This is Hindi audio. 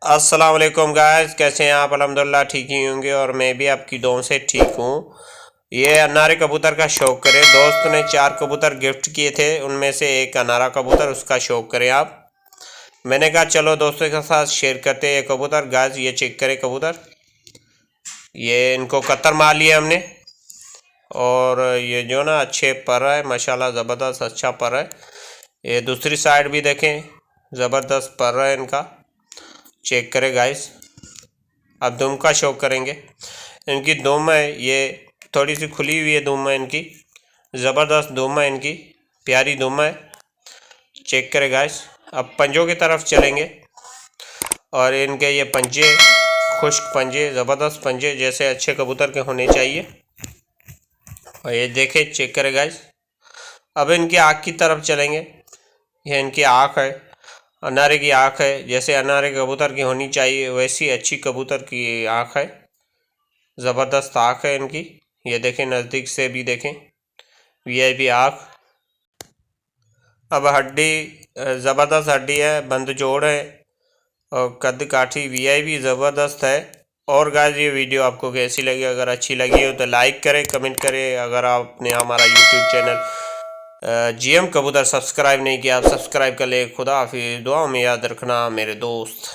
अस्सलाम वालेकुम गाइस, कैसे हैं आप? अल्हम्दुलिल्लाह ठीक ही होंगे और मैं भी आपकी दुआओं से ठीक हूँ। ये अनारे कबूतर का शौक़ करें। दोस्त ने 4 कबूतर गिफ्ट किए थे, उनमें से एक अनारा कबूतर, उसका शौक़ करें आप। मैंने कहा चलो दोस्तों के साथ शेयर करते हैं ये कबूतर। गाइस ये चेक करें कबूतर, ये इनको कतर मार लिया हमने और ये जो ना अच्छे पर है माशाल्लाह, ज़बरदस्त अच्छा पर है। ये दूसरी साइड भी देखें, ज़बरदस्त पर है इनका, चेक करें गाइस। अब दुम का शौक करेंगे। इनकी दुम है, ये थोड़ी सी खुली हुई है दुम है इनकी, ज़बरदस्त दुम है इनकी, प्यारी दुम है, चेक करें गाइस। अब पंजों की तरफ चलेंगे और इनके ये पंजे, खुश्क पंजे, ज़बरदस्त पंजे, जैसे अच्छे कबूतर के होने चाहिए। और ये देखें, चेक करें गाइस। अब इनकी आँख की तरफ चलेंगे। यह इनकी आँख है, अनारे की आँख है, जैसे अनारे कबूतर की होनी चाहिए वैसी अच्छी कबूतर की आँख है, ज़बरदस्त आँख है इनकी। ये देखें, नज़दीक से भी देखें, वीआईपी आँख। अब हड्डी ज़बरदस्त हड्डी है, बंद जोड़ है और कद काठी वीआईपी ज़बरदस्त है। और गाइस ये वीडियो आपको कैसी लगी? अगर अच्छी लगी हो तो लाइक करें, कमेंट करें। अगर आपने हमारा यूट्यूब चैनल जीएम कबूतर सब्सक्राइब नहीं किया, आप सब्सक्राइब कर ले। खुदा हाफिज़, दुआ में याद रखना मेरे दोस्त।